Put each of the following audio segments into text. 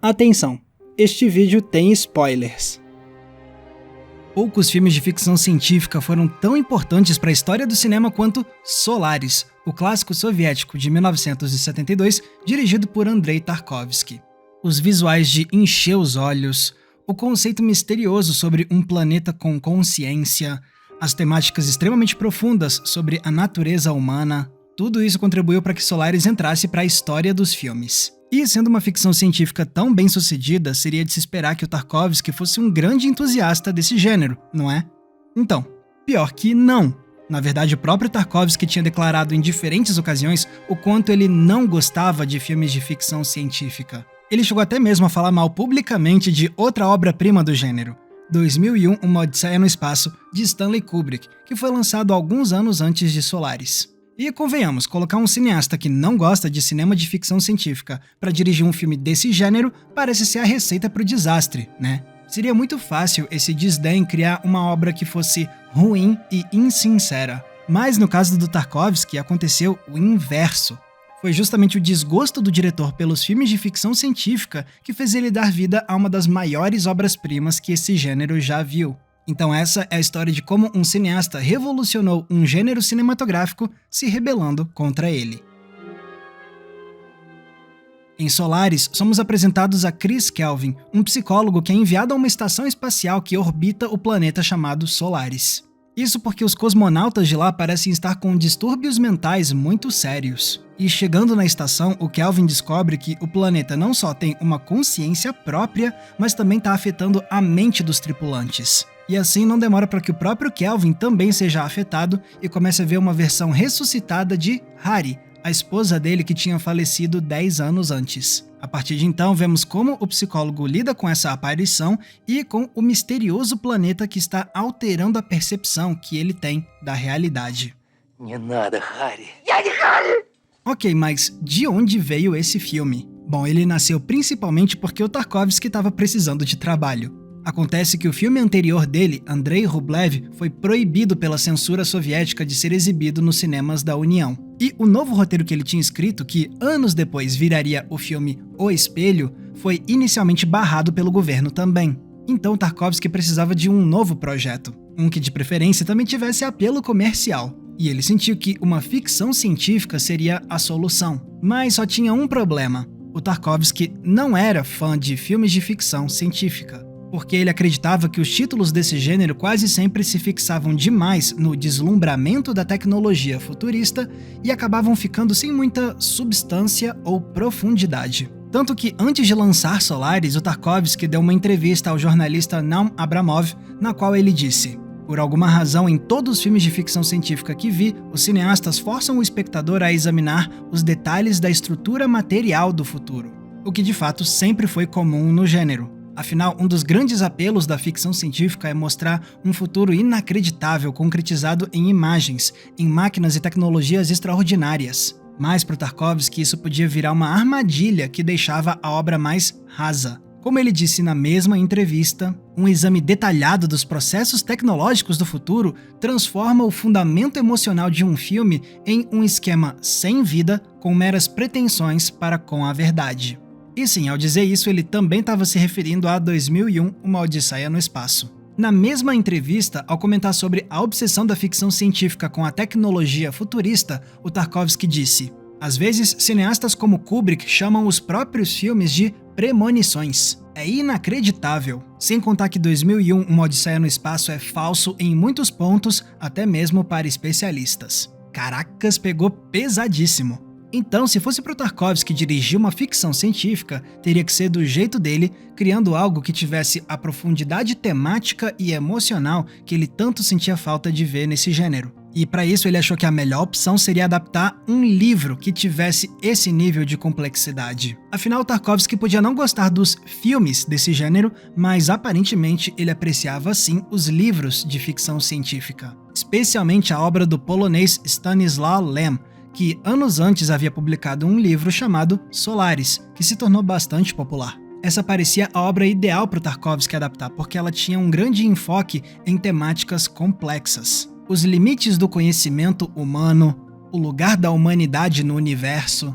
Atenção! Este vídeo tem spoilers. Poucos filmes de ficção científica foram tão importantes para a história do cinema quanto Solaris, o clássico soviético de 1972, dirigido por Andrei Tarkovsky. Os visuais de encher os olhos, o conceito misterioso sobre um planeta com consciência, as temáticas extremamente profundas sobre a natureza humana, tudo isso contribuiu para que Solaris entrasse para a história dos filmes. E sendo uma ficção científica tão bem sucedida, seria de se esperar que o Tarkovsky fosse um grande entusiasta desse gênero, não é? Então, pior que não. Na verdade, o próprio Tarkovsky tinha declarado em diferentes ocasiões o quanto ele não gostava de filmes de ficção científica. Ele chegou até mesmo a falar mal publicamente de outra obra-prima do gênero, 2001, Uma Odisseia no Espaço, de Stanley Kubrick, que foi lançado alguns anos antes de Solaris. E convenhamos, colocar um cineasta que não gosta de cinema de ficção científica para dirigir um filme desse gênero parece ser a receita para o desastre, né? Seria muito fácil esse desdém criar uma obra que fosse ruim e insincera. Mas no caso do Tarkovsky aconteceu o inverso. Foi justamente o desgosto do diretor pelos filmes de ficção científica que fez ele dar vida a uma das maiores obras-primas que esse gênero já viu. Então essa é a história de como um cineasta revolucionou um gênero cinematográfico se rebelando contra ele. Em Solaris, somos apresentados a Chris Kelvin, um psicólogo que é enviado a uma estação espacial que orbita o planeta chamado Solaris. Isso porque os cosmonautas de lá parecem estar com distúrbios mentais muito sérios. E chegando na estação, o Kelvin descobre que o planeta não só tem uma consciência própria, mas também está afetando a mente dos tripulantes. E assim não demora para que o próprio Kelvin também seja afetado e comece a ver uma versão ressuscitada de Hari, a esposa dele que tinha falecido 10 anos antes. A partir de então, vemos como o psicólogo lida com essa aparição e com o misterioso planeta que está alterando a percepção que ele tem da realidade. Не надо, Харри. Ok, mas de onde veio esse filme? Bom, ele nasceu principalmente porque o Tarkovsky estava precisando de trabalho. Acontece que o filme anterior dele, Andrei Rublev, foi proibido pela censura soviética de ser exibido nos cinemas da União. E o novo roteiro que ele tinha escrito, que anos depois viraria o filme O Espelho, foi inicialmente barrado pelo governo também. Então Tarkovsky precisava de um novo projeto, um que de preferência também tivesse apelo comercial. E ele sentiu que uma ficção científica seria a solução. Mas só tinha um problema. O Tarkovsky não era fã de filmes de ficção científica, porque ele acreditava que os títulos desse gênero quase sempre se fixavam demais no deslumbramento da tecnologia futurista e acabavam ficando sem muita substância ou profundidade. Tanto que antes de lançar Solaris, o Tarkovsky deu uma entrevista ao jornalista Naum Abramov, na qual ele disse: "Por alguma razão, em todos os filmes de ficção científica que vi, os cineastas forçam o espectador a examinar os detalhes da estrutura material do futuro", o que de fato sempre foi comum no gênero. Afinal, um dos grandes apelos da ficção científica é mostrar um futuro inacreditável concretizado em imagens, em máquinas e tecnologias extraordinárias. Mas para Tarkovsky isso podia virar uma armadilha que deixava a obra mais rasa. Como ele disse na mesma entrevista, um exame detalhado dos processos tecnológicos do futuro transforma o fundamento emocional de um filme em um esquema sem vida com meras pretensões para com a verdade. E sim, ao dizer isso, ele também estava se referindo a 2001, Uma Odisseia no Espaço. Na mesma entrevista, ao comentar sobre a obsessão da ficção científica com a tecnologia futurista, o Tarkovsky disse: "Às vezes, cineastas como Kubrick chamam os próprios filmes de premonições. É inacreditável. Sem contar que 2001, Uma Odisseia no Espaço é falso em muitos pontos, até mesmo para especialistas." Caracas, pegou pesadíssimo. Então, se fosse para o Tarkovsky dirigir uma ficção científica, teria que ser do jeito dele, criando algo que tivesse a profundidade temática e emocional que ele tanto sentia falta de ver nesse gênero. E para isso ele achou que a melhor opção seria adaptar um livro que tivesse esse nível de complexidade. Afinal, Tarkovsky podia não gostar dos filmes desse gênero, mas aparentemente ele apreciava sim os livros de ficção científica. Especialmente a obra do polonês Stanisław Lem, que anos antes havia publicado um livro chamado Solaris, que se tornou bastante popular. Essa parecia a obra ideal para o Tarkovsky adaptar, porque ela tinha um grande enfoque em temáticas complexas. Os limites do conhecimento humano, o lugar da humanidade no universo,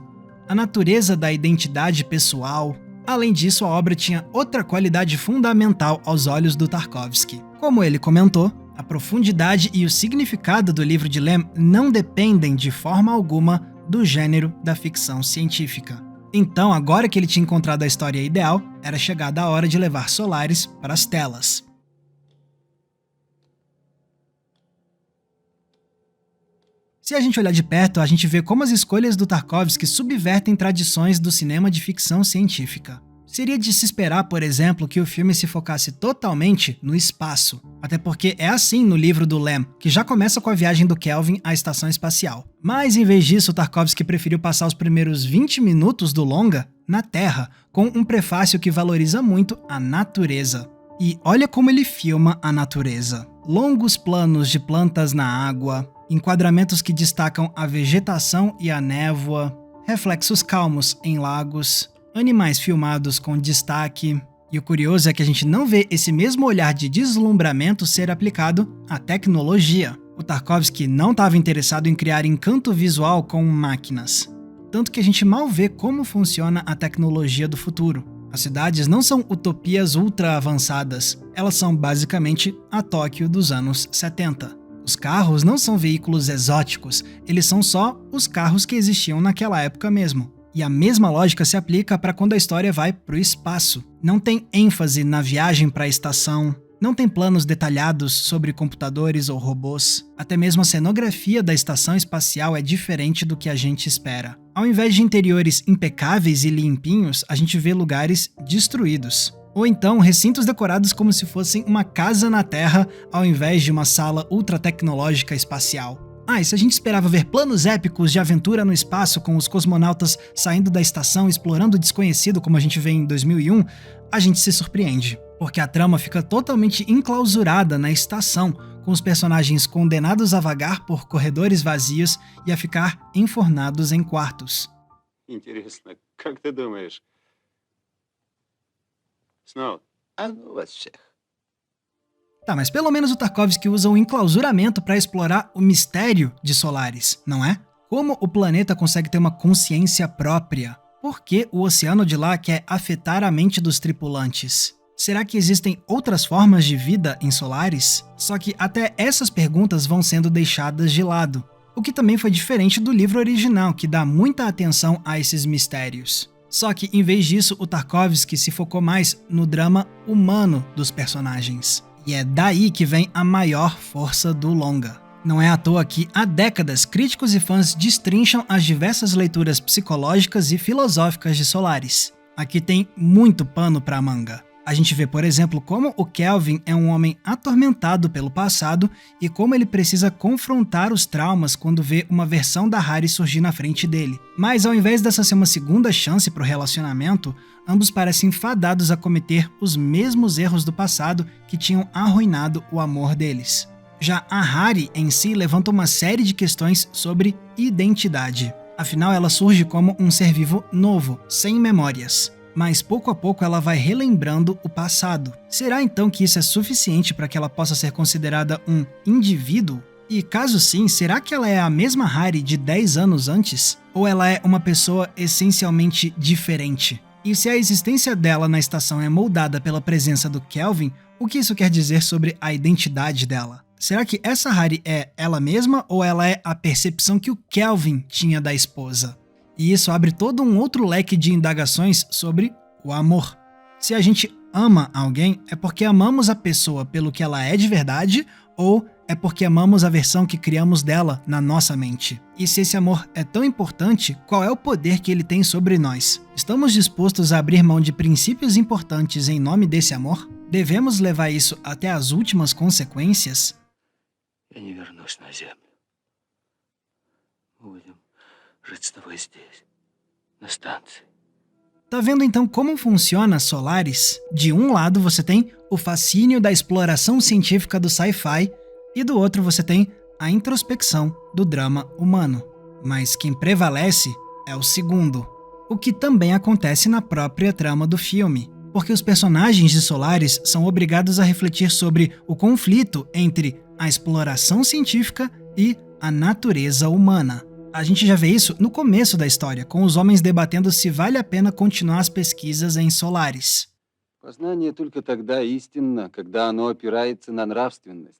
a natureza da identidade pessoal, Além disso, a obra tinha outra qualidade fundamental aos olhos do Tarkovsky. Como ele comentou, a profundidade e o significado do livro de Lem não dependem de forma alguma do gênero da ficção científica. Então, agora que ele tinha encontrado a história ideal, era chegada a hora de levar Solaris para as telas. Se a gente olhar de perto, a gente vê como as escolhas do Tarkovsky subvertem tradições do cinema de ficção científica. Seria de se esperar, por exemplo, que o filme se focasse totalmente no espaço, até porque é assim no livro do Lem, que já começa com a viagem do Kelvin à estação espacial. Mas em vez disso, o Tarkovsky preferiu passar os primeiros 20 minutos do longa na Terra, com um prefácio que valoriza muito a natureza. E olha como ele filma a natureza. Longos planos de plantas na água, enquadramentos que destacam a vegetação e a névoa, reflexos calmos em lagos, animais filmados com destaque. E o curioso é que a gente não vê esse mesmo olhar de deslumbramento ser aplicado à tecnologia. O Tarkovsky não estava interessado em criar encanto visual com máquinas. Tanto que a gente mal vê como funciona a tecnologia do futuro. As cidades não são utopias ultra avançadas, elas são basicamente a Tóquio dos anos 70. Os carros não são veículos exóticos, eles são só os carros que existiam naquela época mesmo. E a mesma lógica se aplica para quando a história vai para o espaço. Não tem ênfase na viagem para a estação, não tem planos detalhados sobre computadores ou robôs. Até mesmo a cenografia da estação espacial é diferente do que a gente espera. Ao invés de interiores impecáveis e limpinhos, a gente vê lugares destruídos. Ou então recintos decorados como se fossem uma casa na Terra, ao invés de uma sala ultra-tecnológica espacial. E se a gente esperava ver planos épicos de aventura no espaço com os cosmonautas saindo da estação explorando o desconhecido como a gente vê em 2001, a gente se surpreende. Porque a trama fica totalmente enclausurada na estação, com os personagens condenados a vagar por corredores vazios e a ficar enfornados em quartos. Интересно, как ты думаешь? Сноу, А ну вас всех. Tá, mas pelo menos o Tarkovsky usa um enclausuramento para explorar o mistério de Solaris, não é? Como o planeta consegue ter uma consciência própria? Por que o oceano de lá quer afetar a mente dos tripulantes? Será que existem outras formas de vida em Solaris? Só que até essas perguntas vão sendo deixadas de lado, o que também foi diferente do livro original, que dá muita atenção a esses mistérios. Só que, em vez disso, o Tarkovsky se focou mais no drama humano dos personagens. E é daí que vem a maior força do longa. Não é à toa que, há décadas, críticos e fãs destrincham as diversas leituras psicológicas e filosóficas de Solaris. Aqui tem muito pano pra manga. A gente vê, por exemplo, como o Kelvin é um homem atormentado pelo passado e como ele precisa confrontar os traumas quando vê uma versão da Hari surgir na frente dele. Mas ao invés dessa ser uma segunda chance para o relacionamento, ambos parecem fadados a cometer os mesmos erros do passado que tinham arruinado o amor deles. Já a Hari em si levanta uma série de questões sobre identidade. Afinal, ela surge como um ser vivo novo, sem memórias. Mas pouco a pouco ela vai relembrando o passado. Será então que isso é suficiente para que ela possa ser considerada um indivíduo? E caso sim, será que ela é a mesma Hari de 10 anos antes? Ou ela é uma pessoa essencialmente diferente? E se a existência dela na estação é moldada pela presença do Kelvin, o que isso quer dizer sobre a identidade dela? Será que essa Hari é ela mesma ou ela é a percepção que o Kelvin tinha da esposa? E isso abre todo um outro leque de indagações sobre o amor. Se a gente ama alguém, é porque amamos a pessoa pelo que ela é de verdade ou é porque amamos a versão que criamos dela na nossa mente? E se esse amor é tão importante, qual é o poder que ele tem sobre nós? Estamos dispostos a abrir mão de princípios importantes em nome desse amor? Devemos levar isso até as últimas consequências? Я не вернусь на землю. Мы будем жить с тобой здесь, на станции. Tá vendo então como funciona Solaris? De um lado você tem o fascínio da exploração científica do sci-fi e do outro você tem a introspecção do drama humano. Mas quem prevalece é o segundo, o que também acontece na própria trama do filme, porque os personagens de Solaris são obrigados a refletir sobre o conflito entre a exploração científica e a natureza humana. A gente já vê isso no começo da história, com os homens debatendo se vale a pena continuar as pesquisas em Solaris. Познание только тогда истинно, когда оно опирается на нравственность.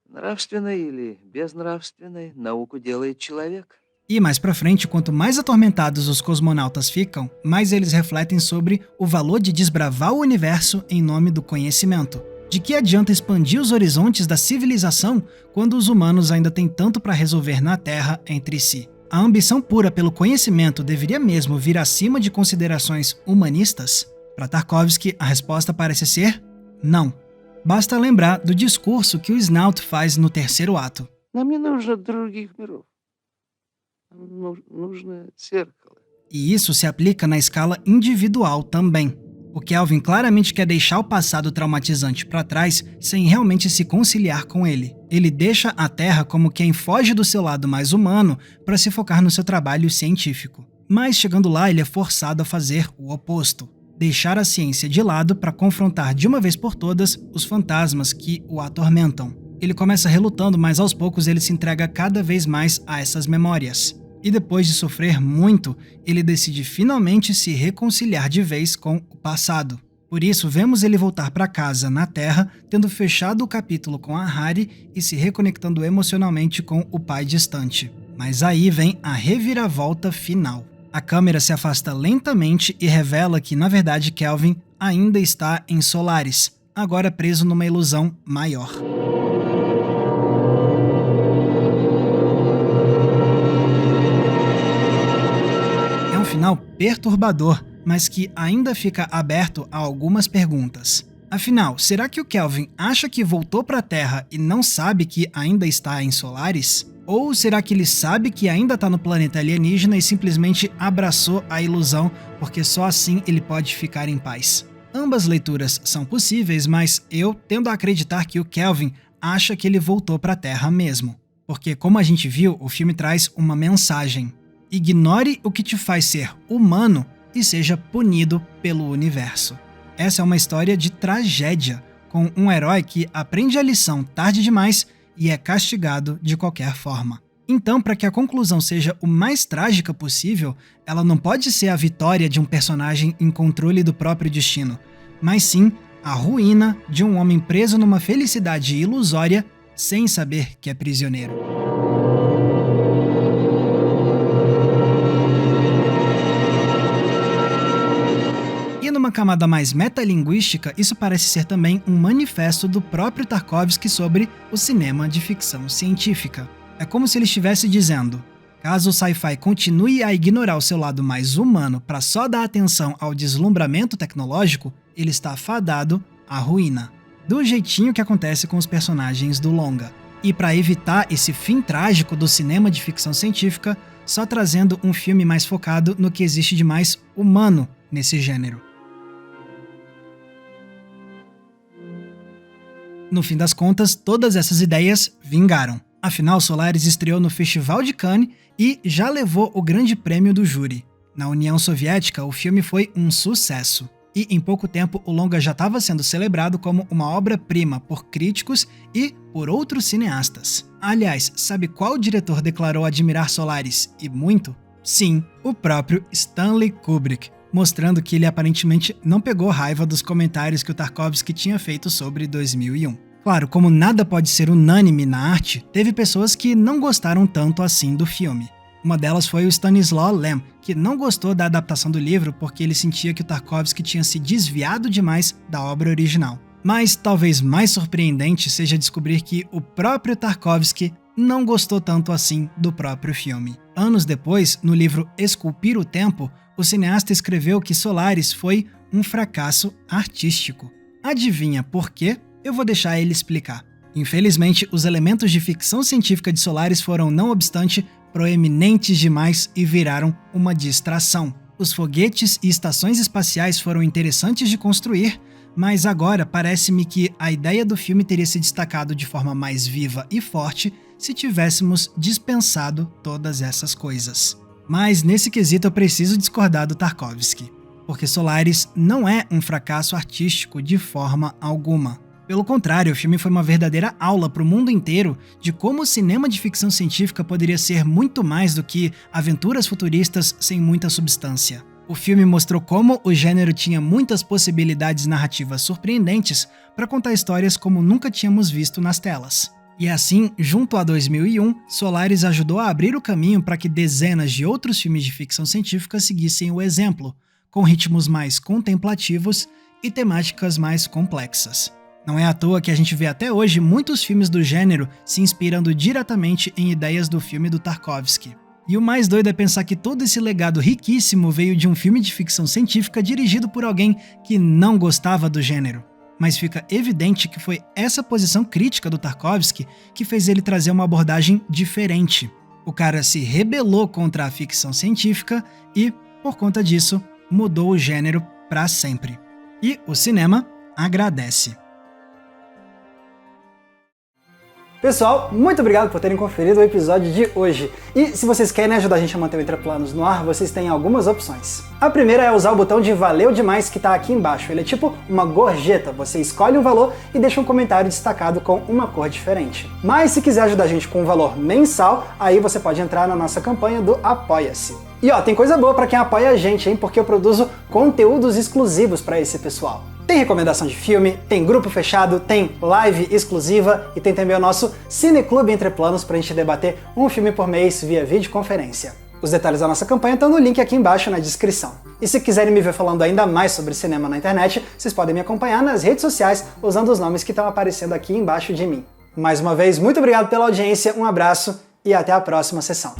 Нравственной или безнравственной науку делает человек. E mais pra frente, quanto mais atormentados os cosmonautas ficam, mais eles refletem sobre o valor de desbravar o universo em nome do conhecimento. De que adianta expandir os horizontes da civilização quando os humanos ainda têm tanto para resolver na Terra entre si? A ambição pura pelo conhecimento deveria mesmo vir acima de considerações humanistas? Para Tarkovsky, a resposta parece ser não. Basta lembrar do discurso que o Snout faz no terceiro ato. Нам не нужно других миров. Нам нужно зеркало. E isso se aplica na escala individual também. O Kelvin claramente quer deixar o passado traumatizante para trás sem realmente se conciliar com ele. Ele deixa a Terra como quem foge do seu lado mais humano para se focar no seu trabalho científico. Mas chegando lá, ele é forçado a fazer o oposto. Deixar a ciência de lado para confrontar de uma vez por todas os fantasmas que o atormentam. Ele começa relutando, mas aos poucos ele se entrega cada vez mais a essas memórias. E depois de sofrer muito, ele decide finalmente se reconciliar de vez com o passado. Por isso, vemos ele voltar para casa na Terra, tendo fechado o capítulo com a Hari e se reconectando emocionalmente com o pai distante. Mas aí vem a reviravolta final. A câmera se afasta lentamente e revela que, na verdade, Kelvin ainda está em Solaris, agora preso numa ilusão maior. Final perturbador, mas que ainda fica aberto a algumas perguntas. Afinal, será que o Kelvin acha que voltou para a Terra e não sabe que ainda está em Solaris? Ou será que ele sabe que ainda está no planeta alienígena e simplesmente abraçou a ilusão porque só assim ele pode ficar em paz? Ambas leituras são possíveis, mas eu tendo a acreditar que o Kelvin acha que ele voltou para a Terra mesmo. Porque, como a gente viu, o filme traz uma mensagem. Ignore o que te faz ser humano e seja punido pelo universo. Essa é uma história de tragédia, com um herói que aprende a lição tarde demais e é castigado de qualquer forma. Então, para que a conclusão seja o mais trágica possível, ela não pode ser a vitória de um personagem em controle do próprio destino, mas sim a ruína de um homem preso numa felicidade ilusória sem saber que é prisioneiro. E numa camada mais metalinguística, isso parece ser também um manifesto do próprio Tarkovsky sobre o cinema de ficção científica. É como se ele estivesse dizendo: caso o sci-fi continue a ignorar o seu lado mais humano para só dar atenção ao deslumbramento tecnológico, ele está fadado à ruína. Do jeitinho que acontece com os personagens do longa. E para evitar esse fim trágico do cinema de ficção científica, só trazendo um filme mais focado no que existe de mais humano nesse gênero. No fim das contas, todas essas ideias vingaram. Afinal, Solaris estreou no Festival de Cannes e já levou o grande prêmio do júri. Na União Soviética, o filme foi um sucesso. E em pouco tempo, o longa já estava sendo celebrado como uma obra-prima por críticos e por outros cineastas. Aliás, sabe qual diretor declarou admirar Solaris e muito? Sim, o próprio Stanley Kubrick, mostrando que ele aparentemente não pegou raiva dos comentários que o Tarkovsky tinha feito sobre 2001. Claro, como nada pode ser unânime na arte, teve pessoas que não gostaram tanto assim do filme. Uma delas foi o Stanislaw Lem, que não gostou da adaptação do livro porque ele sentia que o Tarkovsky tinha se desviado demais da obra original. Mas talvez mais surpreendente seja descobrir que o próprio Tarkovsky não gostou tanto assim do próprio filme. Anos depois, no livro Esculpir o Tempo, o cineasta escreveu que Solaris foi um fracasso artístico. Adivinha por quê? Eu vou deixar ele explicar. Infelizmente, os elementos de ficção científica de Solaris foram, não obstante, proeminentes demais e viraram uma distração. Os foguetes e estações espaciais foram interessantes de construir, mas agora parece-me que a ideia do filme teria se destacado de forma mais viva e forte se tivéssemos dispensado todas essas coisas. Mas nesse quesito eu preciso discordar do Tarkovsky, porque Solaris não é um fracasso artístico de forma alguma. Pelo contrário, o filme foi uma verdadeira aula para o mundo inteiro de como o cinema de ficção científica poderia ser muito mais do que aventuras futuristas sem muita substância. O filme mostrou como o gênero tinha muitas possibilidades narrativas surpreendentes para contar histórias como nunca tínhamos visto nas telas. E assim, junto a 2001, Solaris ajudou a abrir o caminho para que dezenas de outros filmes de ficção científica seguissem o exemplo, com ritmos mais contemplativos e temáticas mais complexas. Não é à toa que a gente vê até hoje muitos filmes do gênero se inspirando diretamente em ideias do filme do Tarkovsky. E o mais doido é pensar que todo esse legado riquíssimo veio de um filme de ficção científica dirigido por alguém que não gostava do gênero. Mas fica evidente que foi essa posição crítica do Tarkovsky que fez ele trazer uma abordagem diferente. O cara se rebelou contra a ficção científica e, por conta disso, mudou o gênero para sempre. E o cinema agradece. Pessoal, muito obrigado por terem conferido o episódio de hoje. E se vocês querem ajudar a gente a manter o Entre Planos no ar, vocês têm algumas opções. A primeira é usar o botão de Valeu Demais que está aqui embaixo. Ele é tipo uma gorjeta, você escolhe um valor e deixa um comentário destacado com uma cor diferente. Mas se quiser ajudar a gente com um valor mensal, aí você pode entrar na nossa campanha do Apoia-se. E ó, tem coisa boa para quem apoia a gente, hein? Porque eu produzo conteúdos exclusivos para esse pessoal. Tem recomendação de filme, tem grupo fechado, tem live exclusiva e tem também o nosso Cineclube Entre Planos pra gente debater um filme por mês via videoconferência. Os detalhes da nossa campanha estão no link aqui embaixo na descrição. E se quiserem me ver falando ainda mais sobre cinema na internet, vocês podem me acompanhar nas redes sociais usando os nomes que estão aparecendo aqui embaixo de mim. Mais uma vez, muito obrigado pela audiência, um abraço e até a próxima sessão.